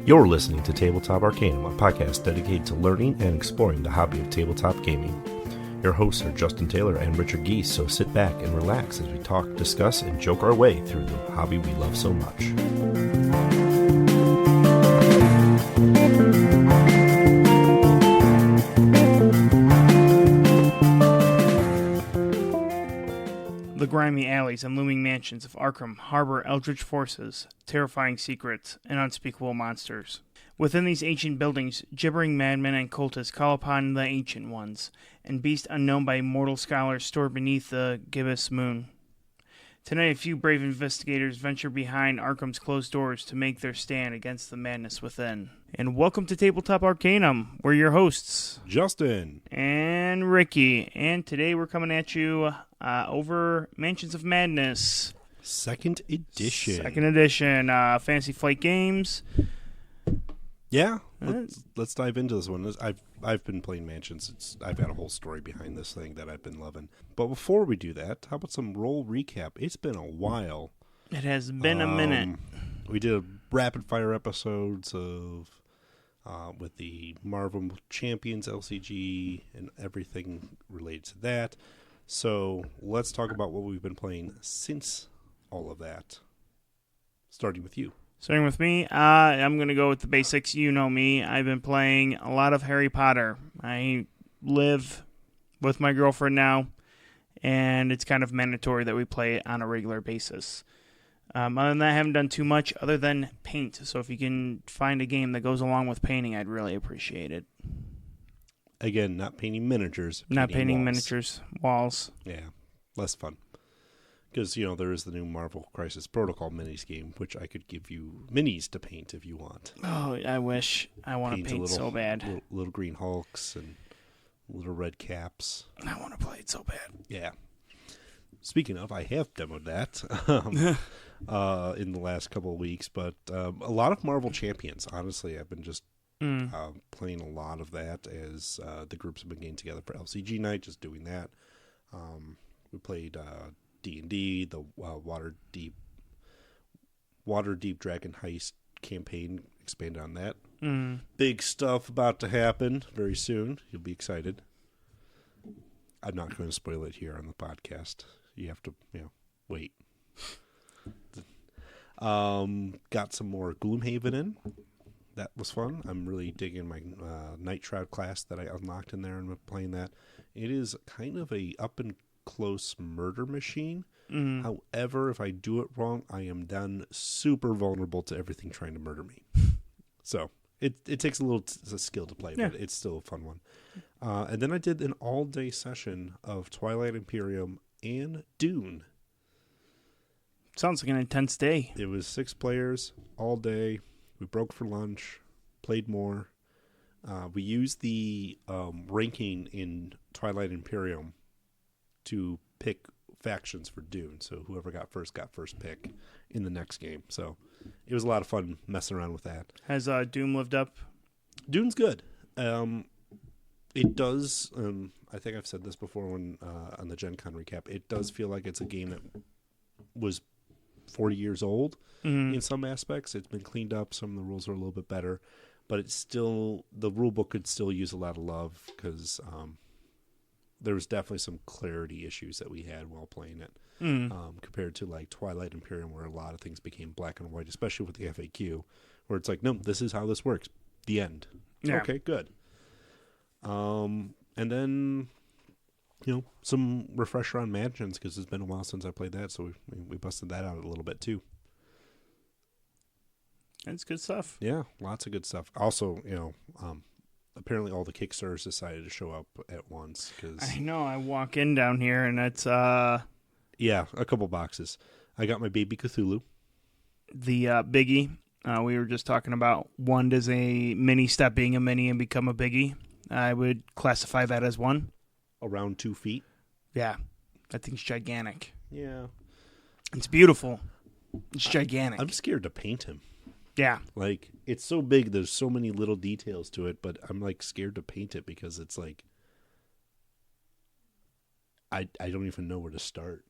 You're listening to Tabletop Arcanum, a podcast dedicated to learning and exploring the hobby of tabletop gaming. Your hosts are Justin Taylor and Richard Geese, so sit back and relax as we talk, discuss, and joke our way through the hobby we love so much. The grimy alleys and looming mansions of Arkham harbor eldritch forces, terrifying secrets, and unspeakable monsters. Within these ancient buildings, gibbering madmen and cultists call upon the Ancient Ones, and beasts unknown by mortal scholars stored beneath the gibbous moon. Tonight, a few brave investigators venture behind Arkham's closed doors to make their stand against the madness within. And welcome to Tabletop Arcanum. We're your hosts, Justin and Ricky, and today we're coming at you over Mansions of Madness. Second edition. Fantasy Flight Games. Yeah, let's dive into this one. I've been playing Mansions. I've got a whole story behind this thing that I've been loving. But before we do that, how about some roll recap? It's been a while. It has been a minute. We did rapid fire episodes of with the Marvel Champions LCG and everything related to that. So let's talk about what we've been playing since all of that. Starting with you. Starting with me, I'm going to go with the basics. You know me. I've been playing a lot of Harry Potter. I live with my girlfriend now, and it's kind of mandatory that we play it on a regular basis. Other than that, I haven't done too much other than paint. So if you can find a game that goes along with painting, I'd really appreciate it. Again, not painting miniatures. Not painting walls. Miniatures, walls. Yeah, less fun. Because, there is the new Marvel Crisis Protocol minis game, which I could give you minis to paint if you want. Oh, I wish. I want to paint so bad. Little green Hulks and little red caps. I want to play it so bad. Yeah. Speaking of, I have demoed that in the last couple of weeks, but a lot of Marvel Champions. Honestly, I've been just playing a lot of that as the groups have been getting together for LCG night, just doing that. We played D&D, the Waterdeep Dragon Heist campaign, expanded on that. Big stuff about to happen very soon. You'll be excited. I'm not going to spoil it here on the podcast. You have to, wait. Got some more Gloomhaven in. That was fun. I'm really digging my Night Shroud class that I unlocked in there and I'm playing that. It is kind of a up-and-close murder machine. However, if I do it wrong, I am then super vulnerable to everything trying to murder me. So it takes a little skill to play, but it's still a fun one. And then I did an all-day session of Twilight Imperium and Dune. Sounds like an intense day. It was 6 players all day. We broke for lunch, played more. We used the ranking in Twilight Imperium to pick factions for Dune. So whoever got first pick in the next game. So it was a lot of fun messing around with that. Has Doom lived up? Dune's good. It does. I think I've said this before when on the Gen Con recap. It does feel like it's a game that was 40 years old in some aspects. It's been cleaned up. Some of the rules are a little bit better, but it's still, the rule book could still use a lot of love because there was definitely some clarity issues that we had while playing it compared to like Twilight Imperium, where a lot of things became black and white, especially with the FAQ, where it's like, no, this is how this works. The end. Yeah. Okay, good. And then, some refresher on Mansions because it's been a while since I played that, so we busted that out a little bit too. That's good stuff. Yeah, lots of good stuff. Also, apparently all the Kickstarters decided to show up at once. Cause, I know. I walk in down here and it's... Yeah, a couple boxes. I got my Baby Cthulhu. The biggie. We were just talking about one does a mini stop being a mini and become a biggie. I would classify that as one. Around 2 feet. Yeah. That thing's gigantic. Yeah. It's beautiful. It's gigantic. I'm scared to paint him. Yeah. Like, it's so big, there's so many little details to it, but I'm, scared to paint it because it's, I don't even know where to start.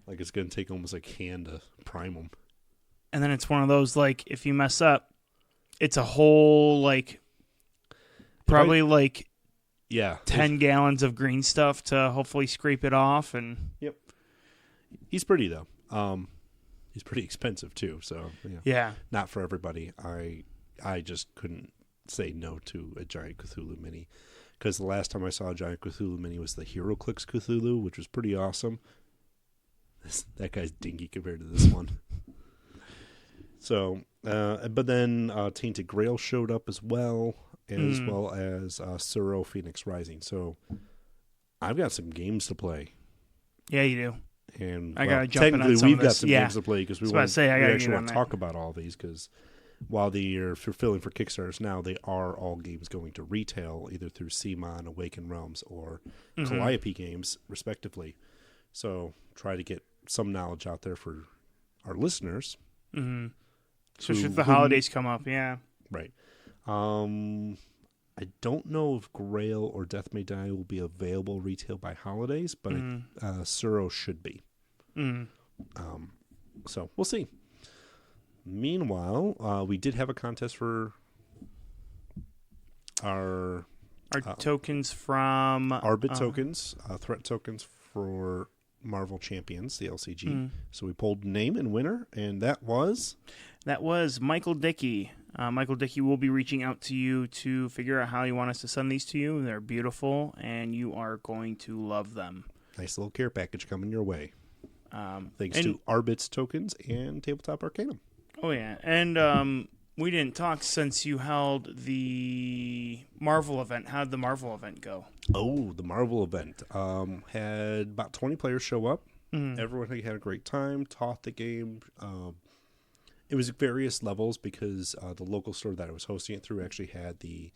It's going to take almost, hand to prime them. And then it's one of those, if you mess up, it's a whole probably 10 gallons of green stuff to hopefully scrape it off. And yep, he's pretty though. He's pretty expensive too, so yeah, not for everybody. I just couldn't say no to a giant Cthulhu mini, because the last time I saw a giant Cthulhu mini was the HeroClix Cthulhu, which was pretty awesome. That guy's dinky compared to this one. So, but then Tainted Grail showed up as well as Suro Phoenix Rising. So I've got some games to play. Yeah, you do. And I gotta jump in on technically, some we've of got this. some games to play because we actually want to talk about all these, because while they're fulfilling for Kickstarters now, they are all games going to retail either through CMON, Awaken Realms, or Calliope Games, respectively. So try to get some knowledge out there for our listeners. Mm-hmm. Especially if the holidays come up, yeah. Right. I don't know if Grail or Death May Die will be available retail by holidays, but Suro should be. So we'll see. Meanwhile, we did have a contest for our tokens from Arbit tokens, threat tokens for Marvel Champions, the LCG. So we pulled name and winner, and that was Michael Dickey. Michael Dickey will be reaching out to you to figure out how you want us to send these to you. They're beautiful, and you are going to love them. Nice little care package coming your way. Thanks to Arbit's tokens and Tabletop Arcanum. Oh, yeah. And we didn't talk since you held the Marvel event. How did the Marvel event go? Oh, the Marvel event. Had about 20 players show up. Everyone had a great time, taught the game. It was various levels because the local store that I was hosting it through actually had the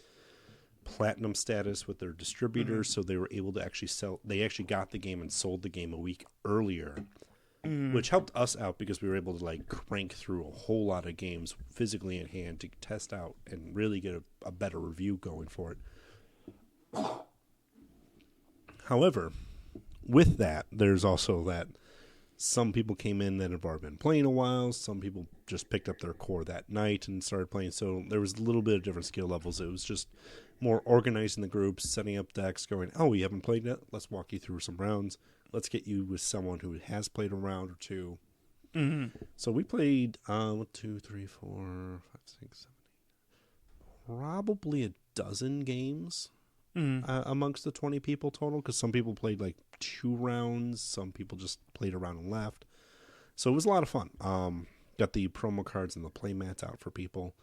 platinum status with their distributors, so they were able to actually sell. They actually got the game and sold the game a week earlier, which helped us out because we were able to crank through a whole lot of games physically in hand to test out and really get a better review going for it. However, with that, there's also that some people came in that have already been playing a while. Some people just picked up their core that night and started playing. So there was a little bit of different skill levels. It was just more organizing the groups, setting up decks, going, oh, you haven't played yet? Let's walk you through some rounds. Let's get you with someone who has played a round or two. So we played 1, 2, 3, 4, 5, 6, 7, 8, probably a dozen games amongst the 20 people total, because some people played 2 rounds, some people just played a round and left. So it was a lot of fun. Got the promo cards and the play mats out for people.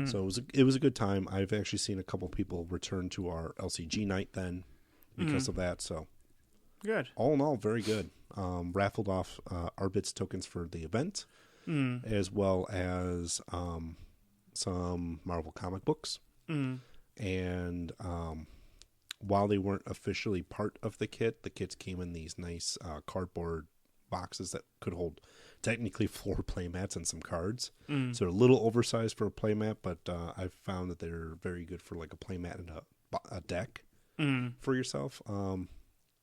So it was a good time. I've actually seen a couple people return to our LCG night then because of that. So good. All in all, very good. Raffled off Arbit's tokens for the event, as well as some Marvel comic books. And while they weren't officially part of the kits came in these nice cardboard boxes that could hold technically 4 playmats and some cards. So they're a little oversized for a playmat, but I've found that they're very good for a playmat and a deck for yourself.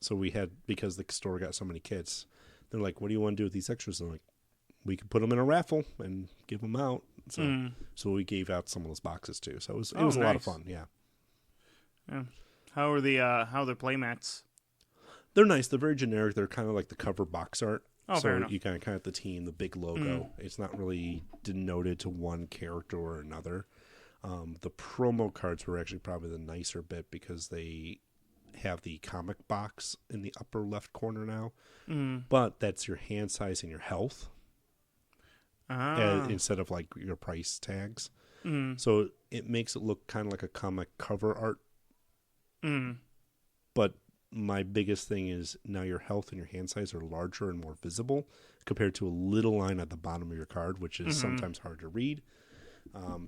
So we had, because the store got so many kits, they're like, what do you want to do with these extras? And I'm like, we could put them in a raffle and give them out. So we gave out some of those boxes too. So it was a lot of fun. Yeah. How are the playmats? They're nice. They're very generic. They're kind of like the cover box art. Oh, fair so enough. You kind of the team, the big logo. It's not really denoted to one character or another. The promo cards were actually probably the nicer bit because they have the comic box in the upper left corner now. But that's your hand size and your health instead of your price tags. So it makes it look kind of like a comic cover art. But my biggest thing is now your health and your hand size are larger and more visible compared to a little line at the bottom of your card, which is sometimes hard to read.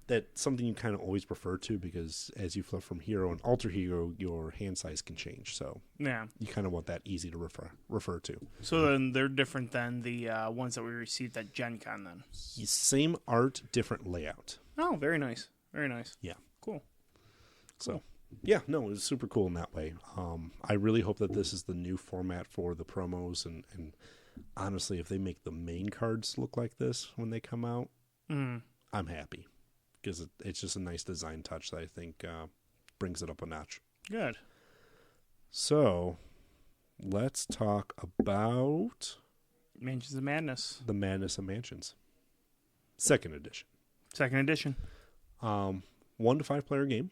That's something you kind of always prefer to, because as you flip from hero and alter hero, your hand size can change. So yeah, you kind of want that easy to refer to. So then they're different than the ones that we received at Gen Con then? Same art, different layout. Oh, very nice. Very nice. Yeah. Cool. So, yeah, no, it was super cool in that way. I really hope that this is the new format for the promos, and honestly, if they make the main cards look like this when they come out, I'm happy. because it's just a nice design touch that I think brings it up a notch. Good. So, let's talk about Mansions of Madness. the Madness of Mansions, second edition. Second edition. 1 to 5 player game.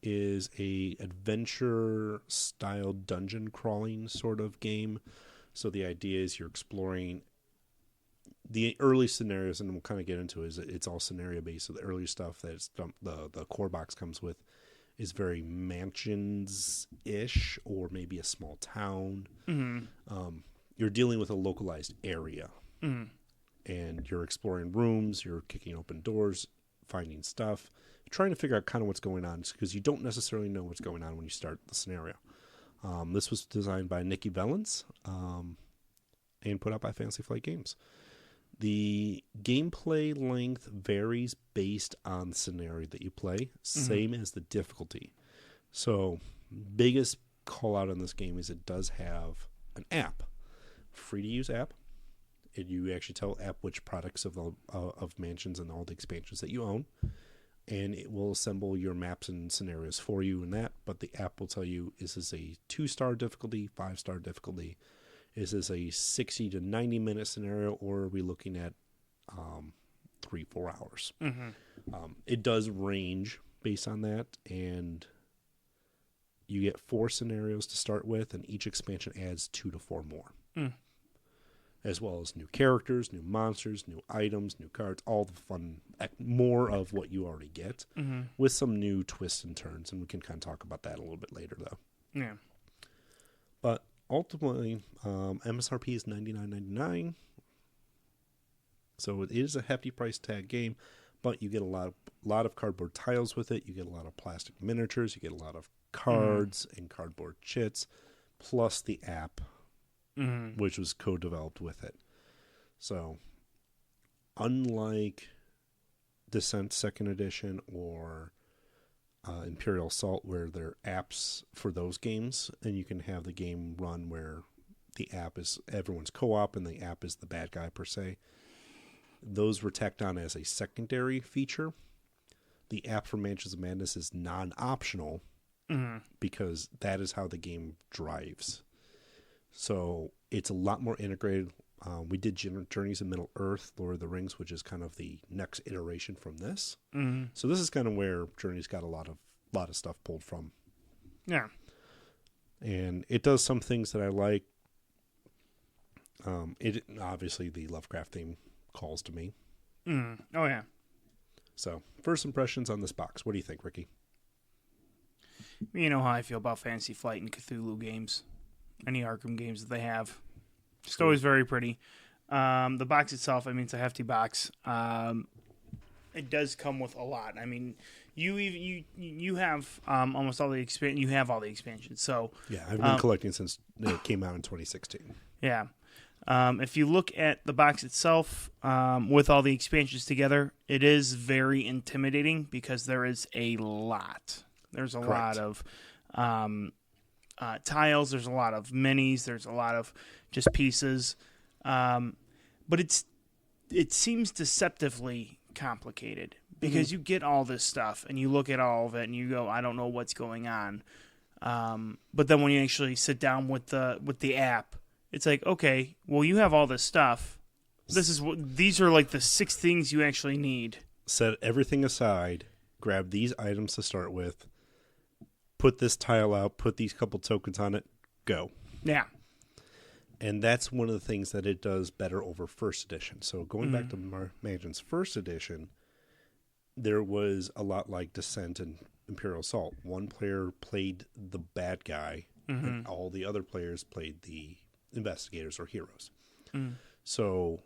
Is a adventure style dungeon crawling sort of game. So the idea is you're exploring the early scenarios, and we'll kind of get into it, is it's all scenario based. So the early stuff that the core box comes with is very mansions ish, or maybe a small town. You're dealing with a localized area, and you're exploring rooms, you're kicking open doors, finding stuff, trying to figure out kind of what's going on, because you don't necessarily know what's going on when you start the scenario. This was designed by Nikki Valens and put out by Fantasy Flight Games. The gameplay length varies based on the scenario that you play, same as the difficulty. So, biggest call out on this game is it does have an app, free to use app. And you actually tell app which products of mansions and all the expansions that you own, and it will assemble your maps and scenarios for you in that. But the app will tell you, is this a 2-star difficulty, 5-star difficulty? Is this a 60 to 90 minute scenario, or are we looking at 3-4 hours? It does range based on that, and you get 4 scenarios to start with, and each expansion adds 2 to 4 more. As well as new characters, new monsters, new items, new cards, all the fun, more of what you already get, with some new twists and turns, and we can kind of talk about that a little bit later, though. Yeah. But ultimately, MSRP is $99.99, so it is a hefty price tag game, but you get a lot of cardboard tiles with it, you get a lot of plastic miniatures, you get a lot of cards and cardboard chits, plus the app, which was co-developed with it. So, unlike Descent 2nd Edition or Imperial Assault, where there are apps for those games, and you can have the game run where the app is everyone's co-op and the app is the bad guy per se, those were tacked on as a secondary feature. The app for Mansions of Madness is non-optional because that is how the game drives. So it's a lot more integrated. We did Journeys in Middle Earth, Lord of the Rings, which is kind of the next iteration from this. So this is kind of where Journeys got a lot of stuff pulled from. Yeah. And it does some things that I like. It obviously, the Lovecraft theme calls to me. Oh, yeah. So, first impressions on this box. What do you think, Ricky? You know how I feel about Fantasy Flight and Cthulhu games. Any Arkham games that they have. Just always very pretty. The box itself, I mean, it's a hefty box. It does come with a lot. I mean, you have almost all the you have all the expansions. So yeah, I've been collecting since it came out in 2016. Yeah. If you look at the box itself, with all the expansions together, it is very intimidating because there is a lot. There's a lot of tiles. There's a lot of minis. There's a lot of just pieces. But it seems deceptively complicated because you get all this stuff and you look at all of it and you go, I don't know what's going on. But then when you actually sit down with the app, it's like, okay, well, you have all this stuff. These are like the 6 things you actually need. Set everything aside, grab these items to start with, put this tile out, put these couple tokens on it, go. Yeah. And that's one of the things that it does better over first edition. So going back to Mansion's first edition, there was a lot like Descent and Imperial Assault. One player played the bad guy, and all the other players played the investigators or heroes. So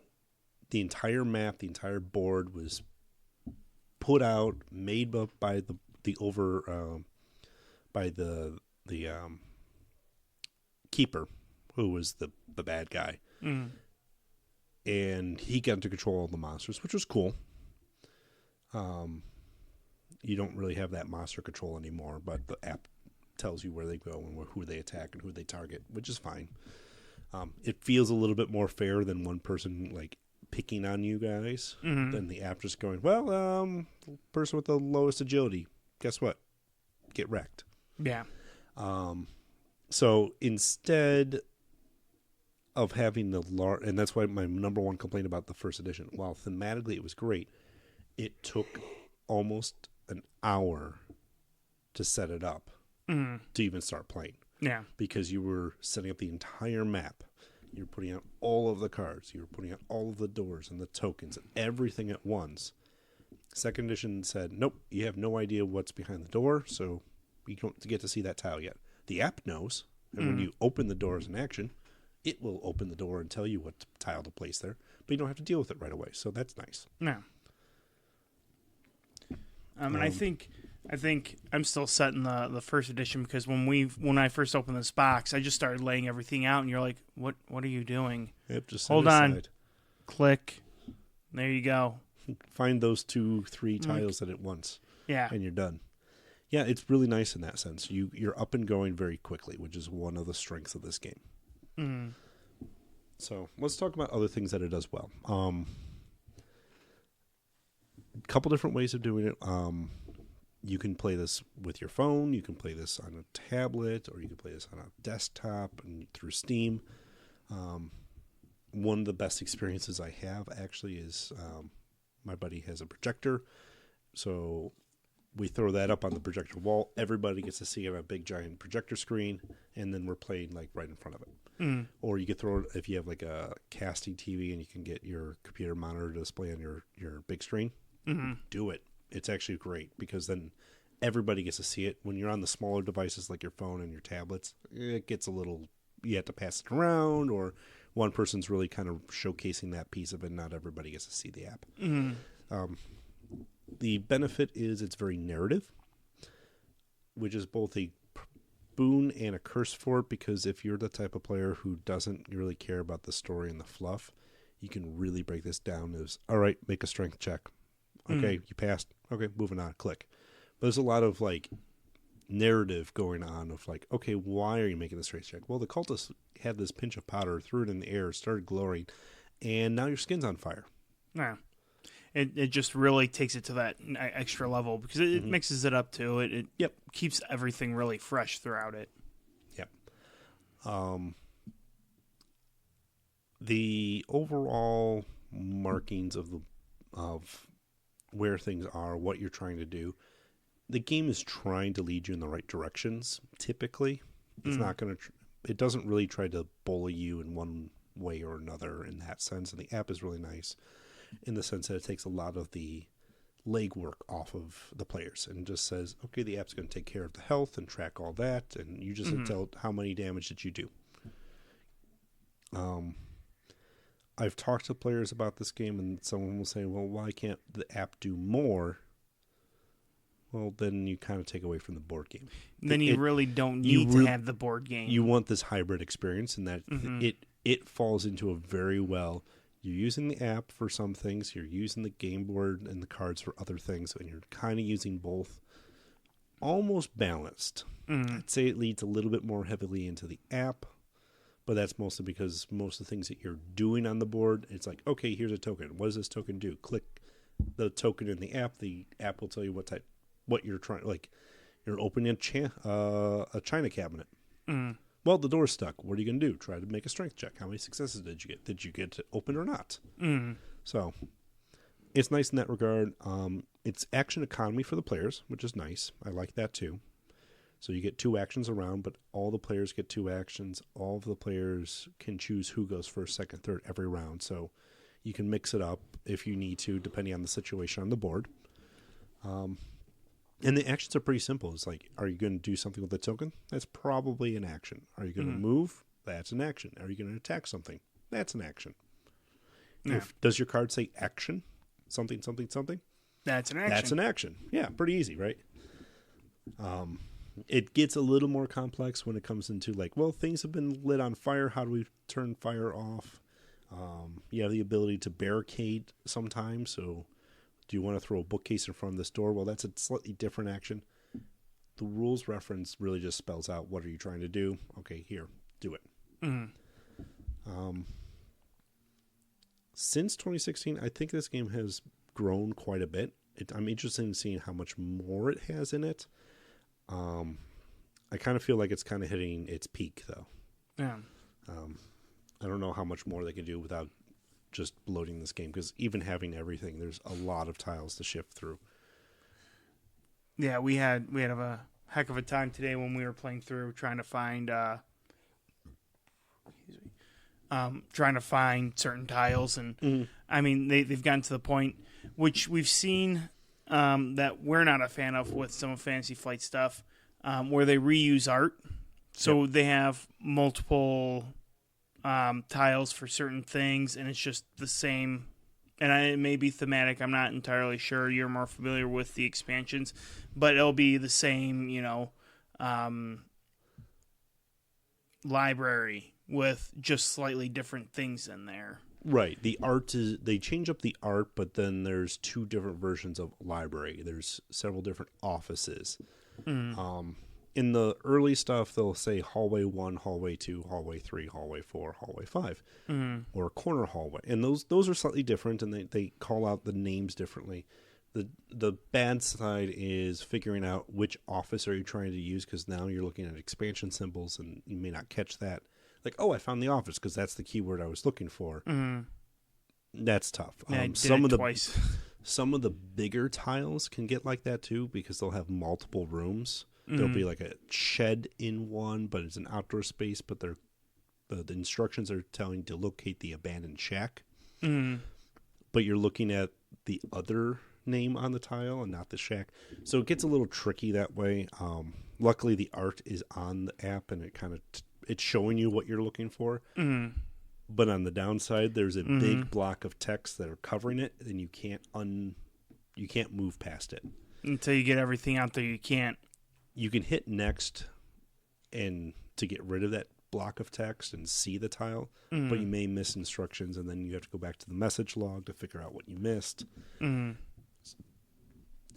the entire map, the entire board was put out, made up by the keeper, who was the bad guy. And he got into control of the monsters, which was cool. You don't really have that monster control anymore, but the app tells you where they go and who they attack and who they target, which is fine. It feels a little bit more fair than one person like picking on you guys, Mm-hmm. then the app just going, well, person with the lowest agility, guess what? Get wrecked. Yeah. So instead of having the large, and that's why my number one complaint about the first edition, while thematically it was great, it took almost an hour to set it up to even start playing. Yeah. Because you were setting up the entire map. You were putting out all of the cards. You were putting out all of the doors and the tokens and everything at once. Second edition said, nope, you have no idea what's behind the door, so you don't get to see that tile yet. The app knows, and when you open the door as an action, it will open the door and tell you what tile to place there, but you don't have to deal with it right away, so that's nice. Yeah. And I think I'm still set in the first edition because when I first opened this box, I just started laying everything out, and you're like, what are you doing? Yep, just hold on, click, there you go. Find those 2-3 tiles at once. Yeah, and you're done. Yeah, it's really nice in that sense. You're up and going very quickly, which is one of the strengths of this game. Mm. So let's talk about other things that it does well. A couple different ways of doing it. You can play this with your phone. You can play this on a tablet, or you can play this on a desktop and through Steam. One of the best experiences I have actually is my buddy has a projector, so we throw that up on the projector wall. Everybody gets to see it on a big giant projector screen, and then we're playing like right in front of it. Or you could throw it if you have like a casting TV and you can get your computer monitor to display on your big screen. Do it. It's actually great because then everybody gets to see it. When you're on the smaller devices like your phone and your tablets, it gets a little, you have to pass it around, or one person's really kind of showcasing that piece of it. Not everybody gets to see the app. The benefit is it's very narrative, which is both a boon and a curse for it, because if you're the type of player who doesn't really care about the story and the fluff, you can really break this down as, all right, make a strength check. Okay, you passed. Okay, moving on, click. But there's a lot of like narrative going on of like, okay, why are you making the strength check? Well, the cultist had this pinch of powder, threw it in the air, started glowing, and now your skin's on fire. Yeah. It just really takes it to that extra level because it mixes it up too. It keeps everything really fresh throughout it. Yep. The overall markings of where things are, what you're trying to do, the game is trying to lead you in the right directions. Typically, it's not going to. It doesn't really try to bully you in one way or another in that sense. And the app is really nice in the sense that it takes a lot of the legwork off of the players and just says, okay, the app's going to take care of the health and track all that, and you just tell how many damage did you do. I've talked to players about this game, and someone will say, well, why can't the app do more? Well, then you kind of take away from the board game. Then you really don't need to have the board game. You want this hybrid experience, and that it falls into a very well. You're using the app for some things, you're using the game board and the cards for other things, and you're kind of using both almost balanced. I'd say it leads a little bit more heavily into the app, but that's mostly because most of the things that you're doing on the board, it's like, okay, here's a token. What does this token do? Click the token in the app will tell you what you're trying, like you're opening a china cabinet. Well, the door's stuck. What are you going to do? Try to make a strength check. How many successes did you get? Did you get it open or not? So it's nice in that regard. It's action economy for the players, which is nice. I like that too. So you get 2 actions around, but all the players get 2 actions. All of the players can choose who goes first, second, third every round. So you can mix it up if you need to, depending on the situation on the board. And the actions are pretty simple. It's like, are you going to do something with the token? That's probably an action. Are you going to move? That's an action. Are you going to attack something? That's an action. Yeah. Does your card say action? Something, something, something? That's an action. That's an action. Yeah, pretty easy, right? It gets a little more complex when it comes into like, well, things have been lit on fire. How do we turn fire off? You have the ability to barricade sometimes, so do you want to throw a bookcase in front of this door? Well, that's a slightly different action. The rules reference really just spells out what are you trying to do. Okay, here, do it. Since 2016, I think this game has grown quite a bit. I'm interested in seeing how much more it has in it. I kind of feel like it's kind of hitting its peak, though. Yeah. I don't know how much more they can do without just bloating this game, because even having everything, there's a lot of tiles to shift through. Yeah, we had a heck of a time today when we were playing through trying to find certain tiles, and I mean they've gotten to the point which we've seen that we're not a fan of with some of Fantasy Flight stuff, where they reuse art, so they have multiple tiles for certain things, and it's just the same. And it may be thematic. I'm not entirely sure. You're more familiar with the expansions, but it'll be the same, library with just slightly different things in there. Right. The art they change up the art, but then there's two different versions of library. There's several different offices. In the early stuff, they'll say hallway 1, hallway 2, hallway 3, hallway 4, hallway 5, or corner hallway. And those are slightly different, and they call out the names differently. The bad side is figuring out which office are you trying to use, because now you're looking at expansion symbols, and you may not catch that. Like, oh, I found the office because that's the keyword I was looking for. That's tough. Yeah, I did it twice. Some of the bigger tiles can get like that too, because they'll have multiple rooms. There'll be like a shed in one, but it's an outdoor space. But the instructions are telling to locate the abandoned shack. But you're looking at the other name on the tile and not the shack, so it gets a little tricky that way. Luckily, the art is on the app, and it's showing you what you're looking for. But on the downside, there's a big block of text that are covering it, and you can't move past it until you get everything out there. You can't. You can hit next and to get rid of that block of text and see the tile, but you may miss instructions, and then you have to go back to the message log to figure out what you missed.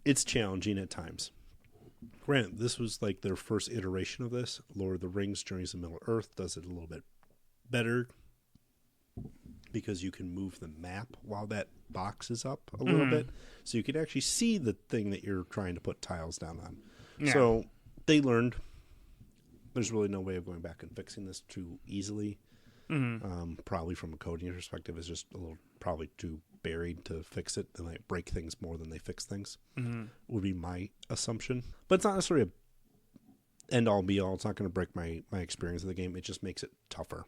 It's challenging at times. Granted, this was like their first iteration of this. Lord of the Rings, Journeys to Middle-earth does it a little bit better, because you can move the map while that box is up a little bit, so you can actually see the thing that you're trying to put tiles down on. Yeah. So they learned. There's really no way of going back and fixing this too easily. Probably from a coding perspective, it's just probably too buried to fix it. They might break things more than they fix things. Would be my assumption. But it's not necessarily a end all be all. It's not going to break my experience of the game. It just makes it tougher.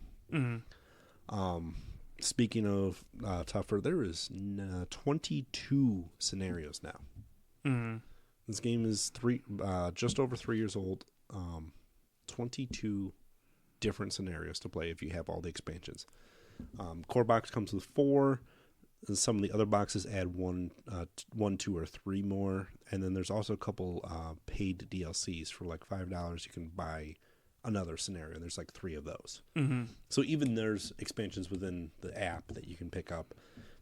Speaking of tougher, there is 22 scenarios now. This game is just over 3 years old. 22 different scenarios to play if you have all the expansions. Core box comes with 4. And some of the other boxes add 1, 2, or 3 more. And then there's also a couple paid DLCs for like $5. You can buy another scenario. There's like 3 of those. So even there's expansions within the app that you can pick up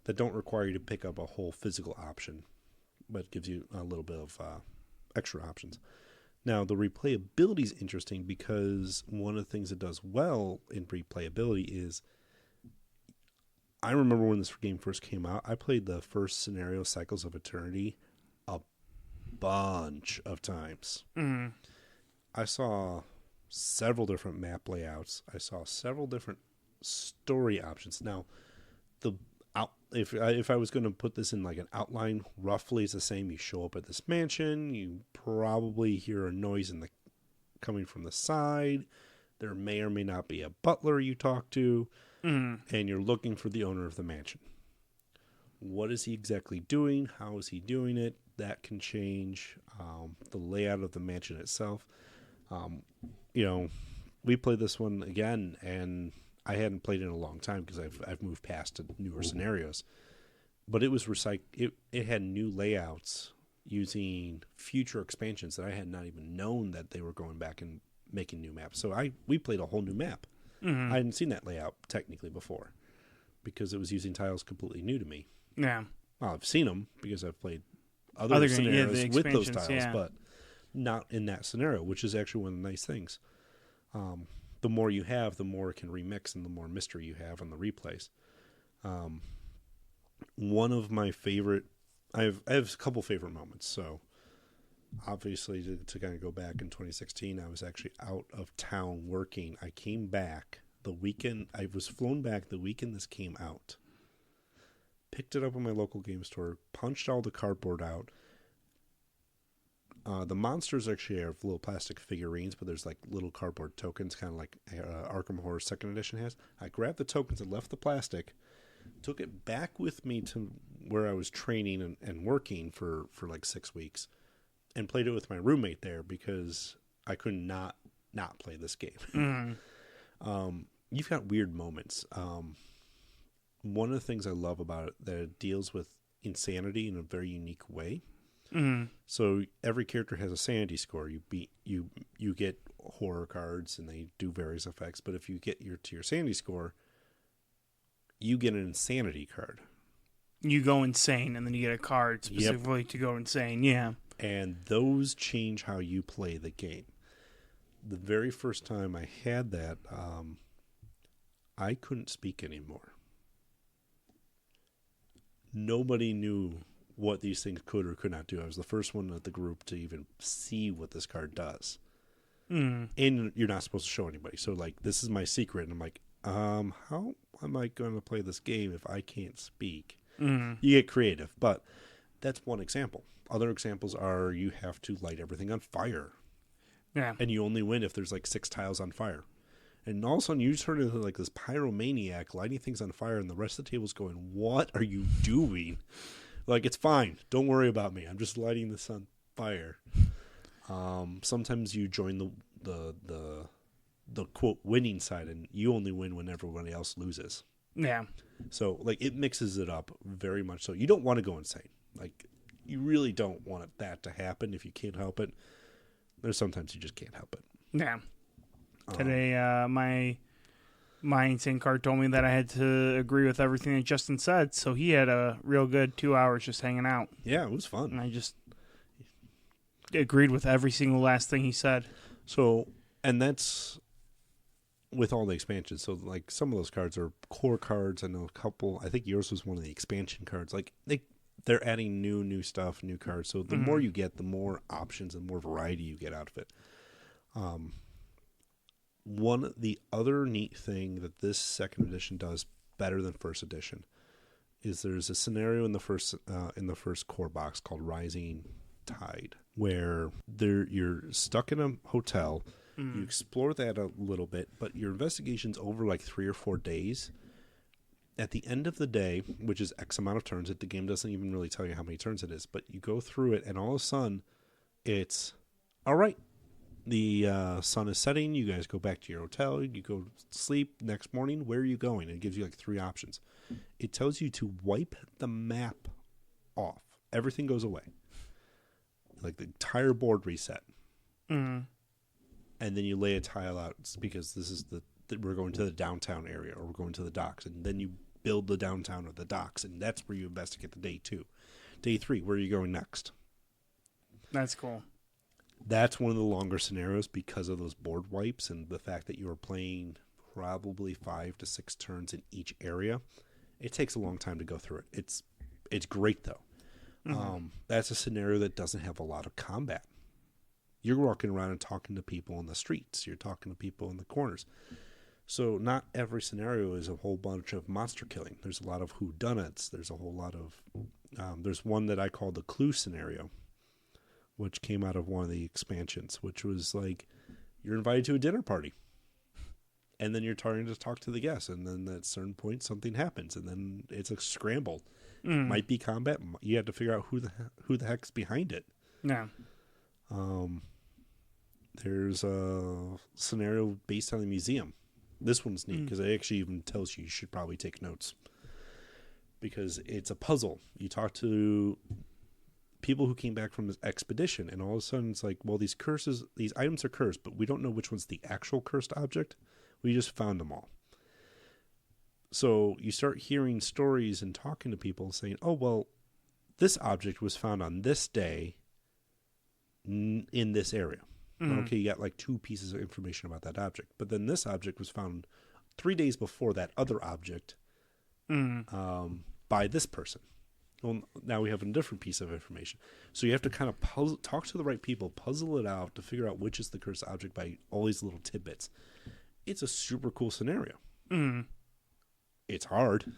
that don't require you to pick up a whole physical option, but gives you a little bit of extra options. Now, the replayability is interesting, because one of the things it does well in replayability is, I remember when this game first came out, I played the first scenario, Cycles of Eternity, a bunch of times. I saw several different map layouts. I saw several different story options. Now, if I was going to put this in like an outline, roughly it's the same. You show up at this mansion. You probably hear a noise coming from the side. There may or may not be a butler you talk to, and you're looking for the owner of the mansion. What is he exactly doing? How is he doing it? That can change. The layout of the mansion itself. We played this one again, and I hadn't played it in a long time because I've moved past to newer scenarios. But it was it had new layouts using future expansions that I had not even known that they were going back and making new maps. So we played a whole new map. I hadn't seen that layout technically before, because it was using tiles completely new to me. Yeah. Well, I've seen them because I've played other scenarios with those tiles, yeah. But not in that scenario, which is actually one of the nice things. The more you have, the more it can remix, and the more mystery you have on the replays. one of my favorite, I have a couple favorite moments. So obviously to kind of go back in 2016, I was actually out of town working. I came back the weekend. I was flown back the weekend this came out. Picked it up in my local game store, punched all the cardboard out. The monsters actually have little plastic figurines, but there's like little cardboard tokens, kind of like Arkham Horror 2nd Edition has. I grabbed the tokens and left the plastic, took it back with me to where I was training and working for like 6 weeks, and played it with my roommate there because I could not play this game. You've got weird moments. One of the things I love about it, that it deals with insanity in a very unique way. So every character has a sanity score. You get horror cards and they do various effects, but if you get to your sanity score, you get an insanity card. You go insane, and then you get a card specifically to go insane. Yeah, and those change how you play the game. The very first time I had that, I couldn't speak anymore. Nobody knew what these things could or could not do. I was the first one at the group to even see what this card does. And you're not supposed to show anybody. So, like, this is my secret. And I'm like, how am I going to play this game if I can't speak? You get creative. But that's one example. Other examples are you have to light everything on fire. Yeah. And you only win if there's, like, 6 tiles on fire. And all of a sudden, you turn into, like, this pyromaniac lighting things on fire, and the rest of the table's going, what are you doing? Like, it's fine. Don't worry about me. I'm just lighting this on fire. Sometimes you join the quote winning side, and you only win when everybody else loses. Yeah. So, like, it mixes it up very much. So you don't want to go insane. Like, you really don't want that to happen if you can't help it. There's sometimes you just can't help it. Yeah. Today, my insane card told me that I had to agree with everything that Justin said, so he had a real good 2 hours just hanging out. Yeah, it was fun. And I just agreed with every single last thing he said. So, and that's with all the expansions. So, like, some of those cards are core cards. I know a couple. I think yours was one of the expansion cards. Like, they're adding new stuff, new cards. So the more you get, the more options and more variety you get out of it. The other neat thing that this 2nd edition does better than 1st edition is there's a scenario in the first core box called Rising Tide, where you're stuck in a hotel. You explore that a little bit, but your investigation's over like 3 or 4 days. At the end of the day, which is X amount of turns, the game doesn't even really tell you how many turns it is, but you go through it, and all of a sudden, it's all right. The sun is setting. You guys go back to your hotel. You go sleep. Next morning, where are you going? It gives you like 3 options. It tells you to wipe the map off. Everything goes away. Like the entire board reset. And then you lay a tile out because this is we're going to the downtown area, or we're going to the docks. And then you build the downtown or the docks, and that's where you investigate the day 2. Day 3, where are you going next? That's cool. That's one of the longer scenarios because of those board wipes and the fact that you are playing probably 5 to 6 turns in each area. It takes a long time to go through it. It's great, though. That's a scenario that doesn't have a lot of combat. You're walking around and talking to people in the streets. You're talking to people in the corners. So not every scenario is a whole bunch of monster killing. There's a lot of whodunits. There's a whole lot of... there's one that I call the clue scenario, which came out of one of the expansions, which was like, you're invited to a dinner party. And then you're trying to talk to the guests. And then at a certain point, something happens. And then it's a scramble. Might be combat. You have to figure out who the heck's behind it. Yeah. There's a scenario based on the museum. This one's neat because it actually even tells you should probably take notes. Because it's a puzzle. You talk to people who came back from this expedition, and all of a sudden it's like, well, these items are cursed, but we don't know which one's the actual cursed object. We just found them all. So you start hearing stories and talking to people saying, oh, well, this object was found on this day in this area. Okay, you got like 2 pieces of information about that object. But then this object was found 3 days before that other object by this person. Well, now we have a different piece of information. So you have to kind of talk to the right people, puzzle it out to figure out which is the cursed object by all these little tidbits. It's a super cool scenario. Mm. It's hard.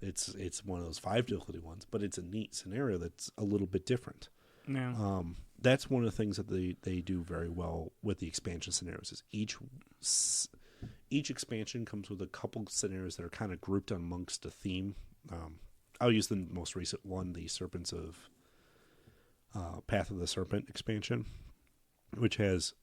It's one of those 5 difficulty ones, but it's a neat scenario that's a little bit different. Yeah. That's one of the things that they do very well with the expansion scenarios. Is each expansion comes with a couple scenarios that are kind of grouped amongst a theme. I'll use the most recent one, the Serpents of Path of the Serpent expansion, which it's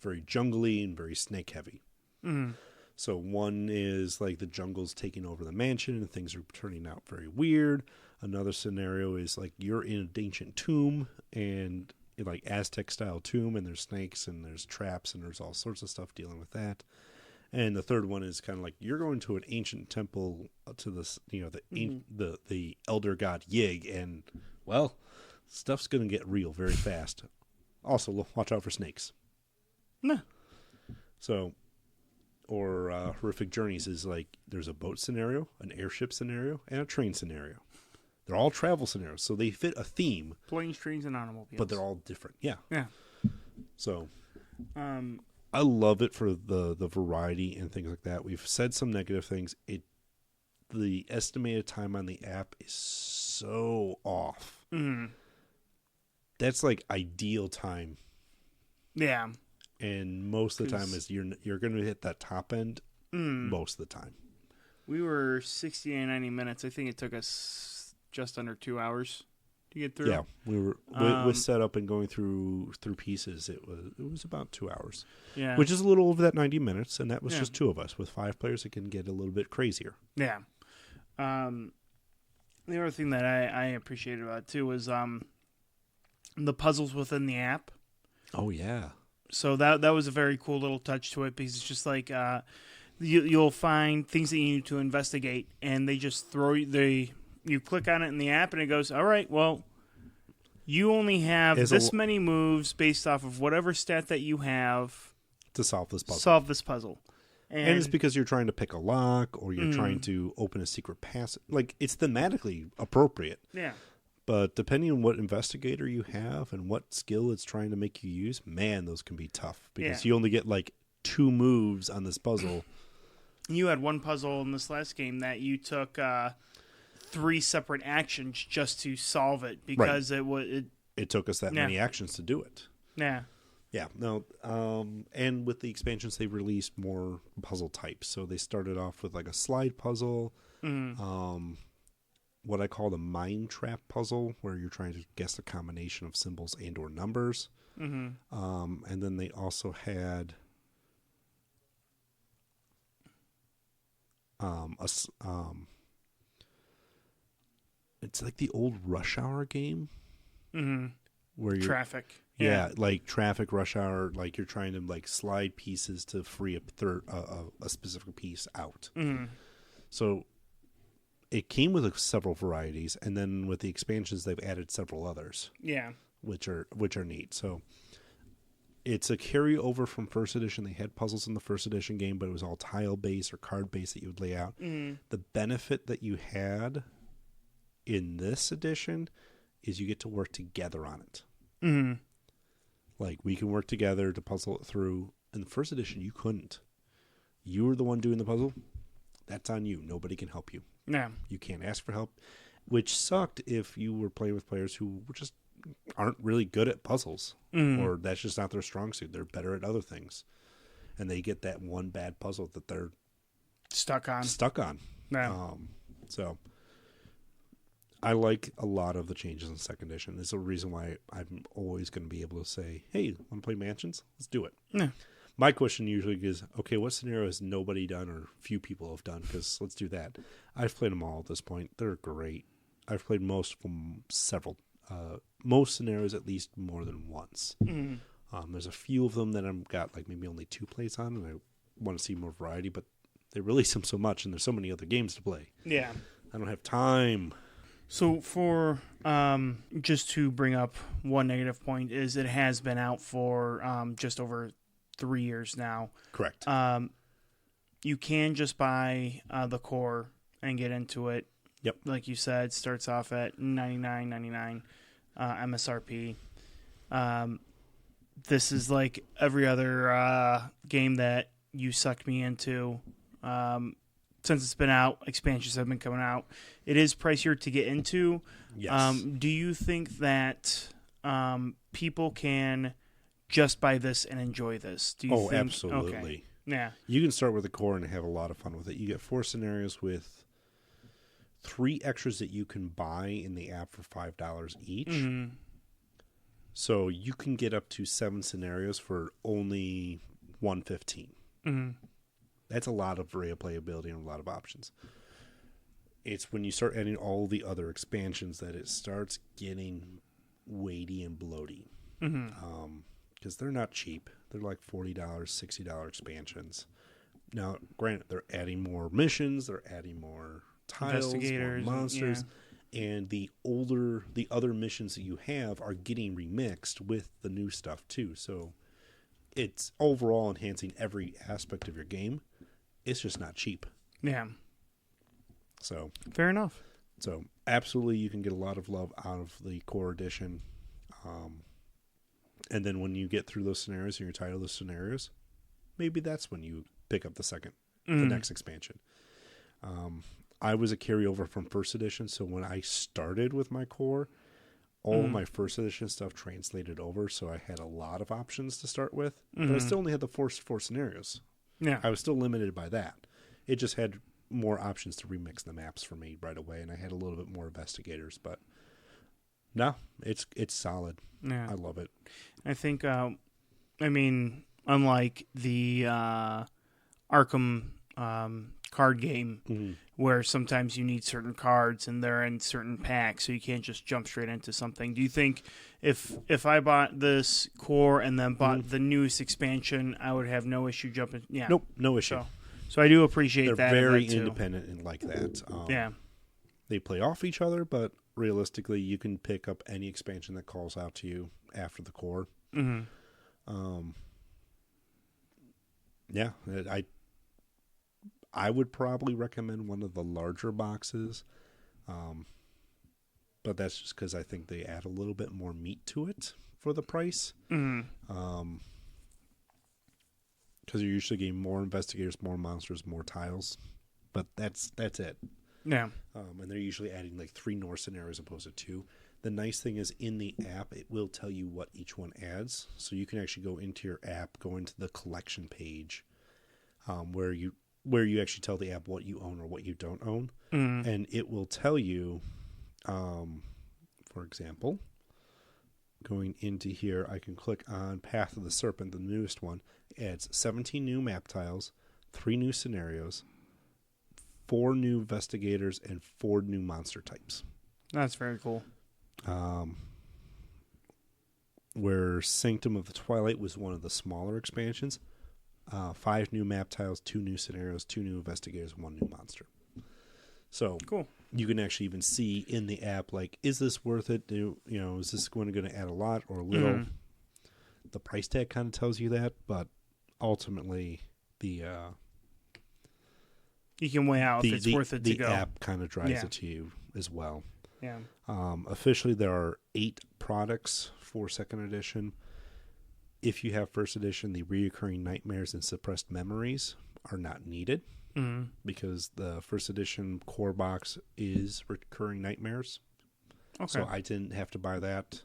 very jungly and very snake heavy. Mm. So one is like the jungle's taking over the mansion and things are turning out very weird. Another scenario is like you're in an ancient tomb and like Aztec style tomb, and there's snakes and there's traps and there's all sorts of stuff dealing with that. And the third one is kind of like you're going to an ancient temple to this, the elder god Yig, and well, stuff's going to get real very fast. Also, watch out for snakes. Nah. So, or Horrific Journeys is like there's a boat scenario, an airship scenario, and a train scenario. They're all travel scenarios, so they fit a theme. Planes, trains, and automobiles. But they're all different. Yeah. Yeah. So, I love it for the variety and things like that. We've said some negative things. The estimated time on the app is so off. Mm. That's like ideal time. Yeah. And most of the time is you're going to hit that top end most of the time. We were 60 and 90 minutes. I think it took us just under 2 hours to get through. Yeah, we were with setup and going through pieces. It was about 2 hours. Yeah, which is a little over that 90 minutes, and that was just 2 of us. With 5 players, it can get a little bit crazier. Yeah. The other thing that I appreciated about it too was the puzzles within the app. Oh yeah. So that was a very cool little touch to it, because it's just like you'll find things that you need to investigate, and they just throw you click on it in the app, and it goes, all right, well, you only have this many moves based off of whatever stat that you have to solve this puzzle. And it's because you're trying to pick a lock, or you're trying to open a secret passage. Like, it's thematically appropriate. Yeah. But depending on what investigator you have and what skill it's trying to make you use, man, those can be tough. Because you only get, like, 2 moves on this puzzle. You had one puzzle in this last game that you took 3 separate actions just to solve it, because it took us that many actions to do it. Yeah. Yeah. No. And with the expansions, they released more puzzle types. So they started off with like a slide puzzle, what I call the mind trap puzzle, where you're trying to guess a combination of symbols and or numbers. Mm-hmm. And then they also had it's like the old Rush Hour game. Mm-hmm. Where you're, Traffic. Yeah, like Traffic, Rush Hour, like you're trying to like slide pieces to free a specific piece out. Mm-hmm. So it came with several varieties, and then with the expansions, they've added several others. Yeah, which are neat. So it's a carryover from first edition. They had puzzles in the first edition game, but it was all tile based or card based that you would lay out. Mm-hmm. The benefit that you had in this edition is you get to work together on it. Mm-hmm. Like, we can work together to puzzle it through. In the first edition, you couldn't. You were the one doing the puzzle. That's on you. Nobody can help you. Yeah. You can't ask for help, which sucked if you were playing with players who just aren't really good at puzzles, or that's just not their strong suit. They're better at other things, and they get that one bad puzzle that they're stuck on. Yeah. So I like a lot of the changes in second edition. There's a reason why I'm always going to be able to say, hey, want to play Mansions? Let's do it. Yeah. My question usually is, okay, what scenario has nobody done or few people have done? Because let's do that. I've played them all at this point. They're great. I've played most of them most scenarios at least more than once. Mm-hmm. There's a few of them that I've got like maybe only 2 plays on, and I want to see more variety, but they release them so much, and there's so many other games to play. Yeah. I don't have time. So for just to bring up one negative point is it has been out for just over 3 years now. Correct. You can just buy the core and get into it. Yep. Like you said, starts off at $99.99 MSRP. This is like every other game that you sucked me into. Since it's been out, expansions have been coming out. It is pricier to get into. Yes. Do you think that people can just buy this and enjoy this? Do you think? Absolutely. Okay. Yeah. You can start with the core and have a lot of fun with it. You get 4 scenarios with 3 extras that you can buy in the app for $5 each. Mm-hmm. So you can get up to 7 scenarios for only $115. Mm-hmm. That's a lot of replayability and a lot of options. It's when you start adding all the other expansions that it starts getting weighty and bloaty. Mm-hmm. Because they're not cheap. They're like $40, $60 expansions. Now, granted, they're adding more missions, they're adding more tiles, more monsters, and the other missions that you have are getting remixed with the new stuff too. So it's overall enhancing every aspect of your game. It's just not cheap. Yeah. So fair enough. So absolutely, you can get a lot of love out of the core edition. And then when you get through those scenarios and you're tired of those scenarios, maybe that's when you pick up the next expansion. I was a carryover from first edition, so when I started with my core, all of my first edition stuff translated over, so I had a lot of options to start with, but I still only had the four scenarios. Yeah. I was still limited by that. It just had more options to remix the maps for me right away, and I had a little bit more investigators, but no, it's solid. Yeah. I love it. I think, unlike the Arkham card game, where sometimes you need certain cards and they're in certain packs, so you can't just jump straight into something. Do you think if I bought this core and then bought the newest expansion, I would have no issue jumping? Yeah. Nope, no issue. So I do appreciate They're that. very too. independent and like that. Yeah. They play off each other, but realistically, you can pick up any expansion that calls out to you after the core. Mm-hmm. Yeah, I would probably recommend one of the larger boxes, but that's just because I think they add a little bit more meat to it for the price. Mm-hmm. Because you're usually getting more investigators, more monsters, more tiles, but that's it. Yeah. And they're usually adding like 3 more scenarios opposed to 2. The nice thing is in the app, it will tell you what each one adds. So you can actually go into your app, go into the collection page, where you actually tell the app what you own or what you don't own. And it will tell you, for example, going into here, I can click on Path of the Serpent, the newest one. It adds 17 new map tiles, 3 new scenarios, 4 new investigators, and 4 new monster types. That's very cool. Where Sanctum of the Twilight was one of the smaller expansions. 5 new map tiles, 2 new scenarios, 2 new investigators, 1 new monster. So cool. You can actually even see in the app, like, is this worth it? Is this going to add a lot or a little? The price tag kind of tells you that, but ultimately you can weigh out if it's worth it to go. The app kind of drives it to you as well. Yeah. Officially, there are 8 products for second edition. If you have first edition, the reoccurring nightmares and suppressed memories are not needed because the first edition core box is recurring nightmares. Okay. So I didn't have to buy that.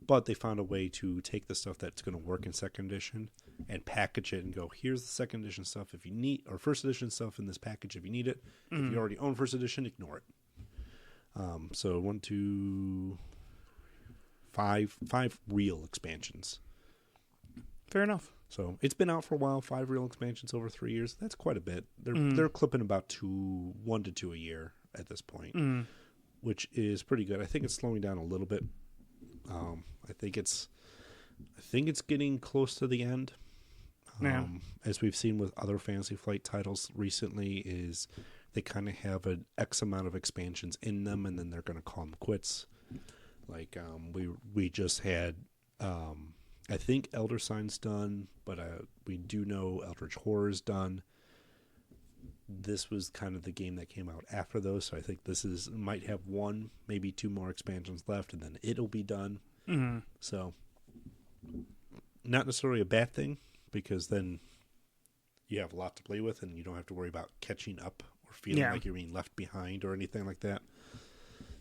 But they found a way to take the stuff that's going to work in second edition and package it and go, here's the second edition stuff if you need, or first edition stuff in this package if you need it. If you already own first edition, ignore it. So 1, 2, 5 real expansions. Fair enough. So it's been out for a while. 5 real expansions over 3 years. That's quite a bit. They're clipping about 1 to 2 a year at this point, which is pretty good. I think it's slowing down a little bit. I think it's getting close to the end. As we've seen with other Fantasy Flight titles recently, is they kind of have an X amount of expansions in them, and then they're going to call them quits. Like we just had, I think Elder Sign's done, but we do know Eldritch Horror is done. this was kind of the game that came out after those. So I think might have one, maybe two more expansions left, and then it'll be done. Mm-hmm. So not necessarily a bad thing, because then you have a lot to play with, and you don't have to worry about catching up or feeling like you're being left behind or anything like that.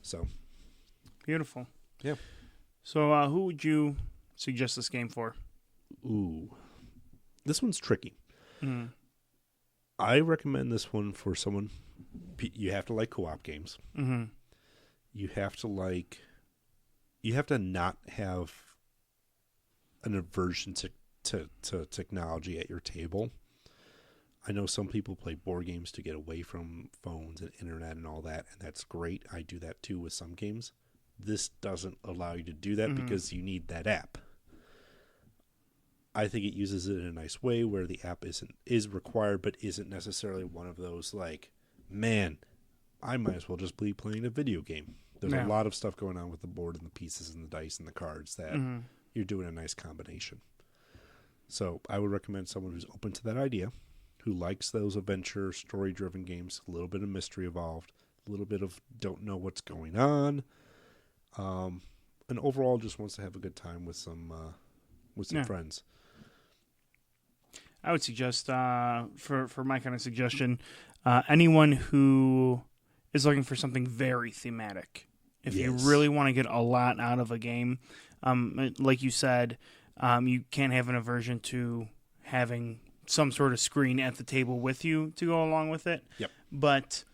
So beautiful. Yeah. So who would you suggest this game for? Ooh, this one's tricky. Mm-hmm. I recommend this one for someone. You have to like co-op games. Mm-hmm. You have to not have an aversion to technology at your table. I know some people play board games to get away from phones and internet and all that, and that's great. I do that too with some games. This doesn't allow you to do that because you need that app. I think it uses it in a nice way where the app is required, but isn't necessarily one of those like, man, I might as well just be playing a video game. There's a lot of stuff going on with the board and the pieces and the dice and the cards that you're doing a nice combination. So I would recommend someone who's open to that idea, who likes those adventure, story-driven games, a little bit of mystery involved, a little bit of don't know what's going on, and overall just wants to have a good time with some friends. I would suggest, for my kind of suggestion, anyone who is looking for something very thematic. If you really want to get a lot out of a game, like you said, you can't have an aversion to having some sort of screen at the table with you to go along with it. Yep. But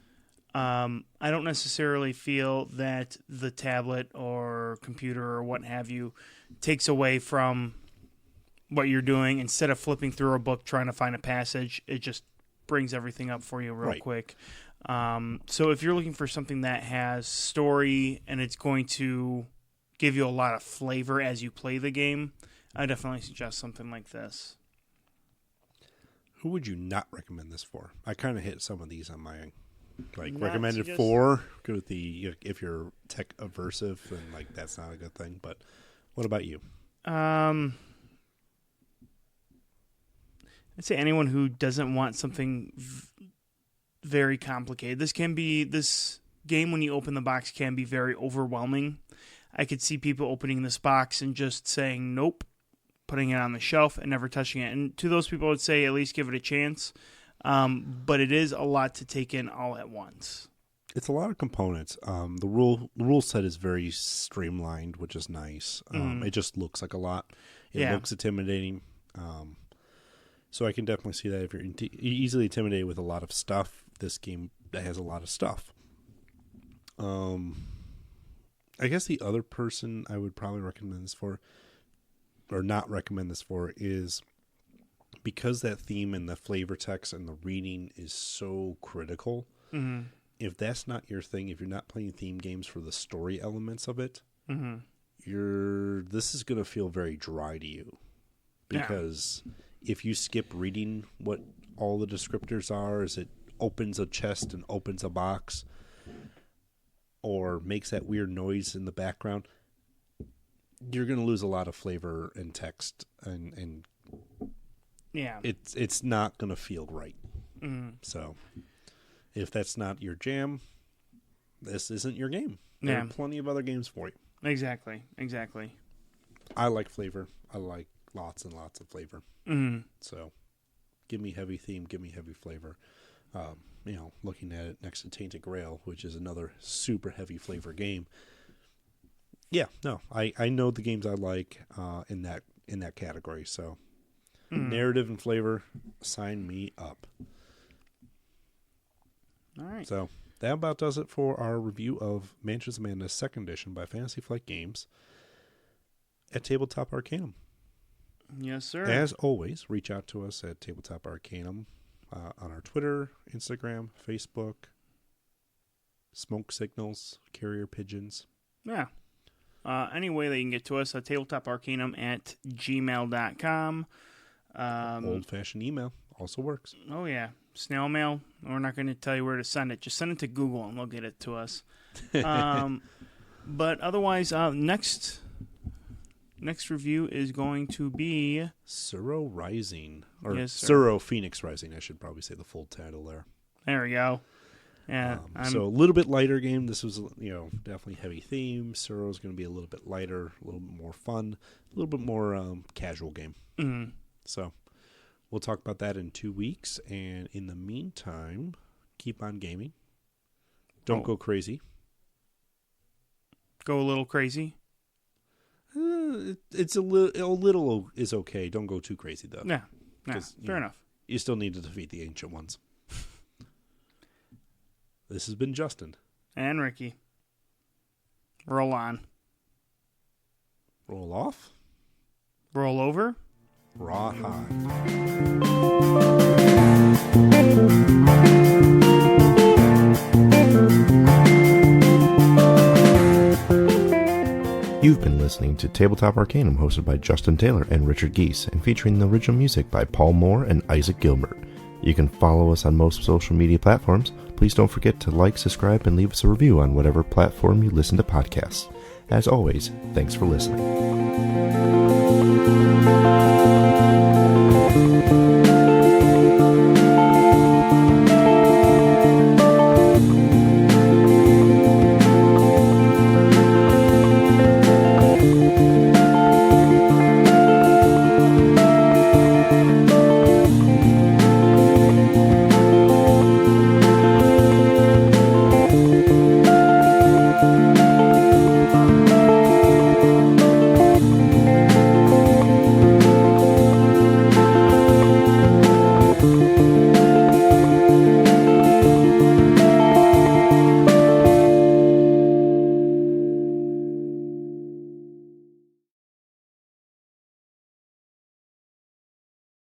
I don't necessarily feel that the tablet or computer or what have you takes away from what you're doing. Instead of flipping through a book trying to find a passage, it just brings everything up for you real quick. So if you're looking for something that has story and it's going to give you a lot of flavor as you play the game, I definitely suggest something like this. Who would you not recommend this for? I kind of hit some of these on my Not recommended suggest- for. Go with if you're tech aversive, then that's not a good thing. But what about you? I'd say anyone who doesn't want something very complicated. This game, when you open the box, can be very overwhelming. I could see people opening this box and just saying nope, putting it on the shelf and never touching it. And to those people, I would say at least give it a chance. But it is a lot to take in all at once. It's a lot of components. The rule set is very streamlined, which is nice. It just looks like a lot. It looks intimidating. So I can definitely see that if you're easily intimidated with a lot of stuff, this game has a lot of stuff. I guess the other person I would probably recommend this for, or not recommend this for, is because that theme and the flavor text and the reading is so critical. Mm-hmm. If that's not your thing, if you're not playing theme games for the story elements of it, this is going to feel very dry to you. Because if you skip reading what all the descriptors are, as it opens a chest and opens a box, or makes that weird noise in the background, you're going to lose a lot of flavor and text, and it's not going to feel right. So if that's not your jam, this isn't your game. There are plenty of other games for you. Exactly. I like flavor. I like lots and lots of flavor. So give me heavy theme, give me heavy flavor. Looking at it next to Tainted Grail, which is another super heavy flavor game. I know the games I like in that category. So narrative and flavor, sign me up. All right. So that about does it for our review of Mansions of Madness 2nd Edition by Fantasy Flight Games at Tabletop Arcanum. Yes, sir. As always, reach out to us at Tabletop Arcanum on our Twitter, Instagram, Facebook, smoke signals, carrier pigeons. Yeah. Any way that you can get to us, tabletop-arcanum at gmail.com. Old-fashioned email also works. Oh, yeah. Snail mail. We're not going to tell you where to send it. Just send it to Google and they'll get it to us. But otherwise, next review is going to be Suro Rising. Or yes, sir. Suro Phoenix Rising, I should probably say the full title there. There we go. Yeah. So a little bit lighter game. This was, definitely heavy theme. Suro's going to be a little bit lighter, a little bit more fun, a little bit more casual game. Mm-hmm. So we'll talk about that in 2 weeks. And in the meantime, keep on gaming. Don't go crazy. Go a little crazy? It's a little is okay. Don't go too crazy, though. Yeah. Fair enough. You still need to defeat the ancient ones. This has been Justin. And Ricky. Roll on. Roll off. Roll over. Raw high. You've been listening to Tabletop Arcanum, hosted by Justin Taylor and Richard Geese, and featuring the original music by Paul Moore and Isaac Gilbert. You can follow us on most social media platforms. Please don't forget to like, subscribe, and leave us a review on whatever platform you listen to podcasts. As always, thanks for listening.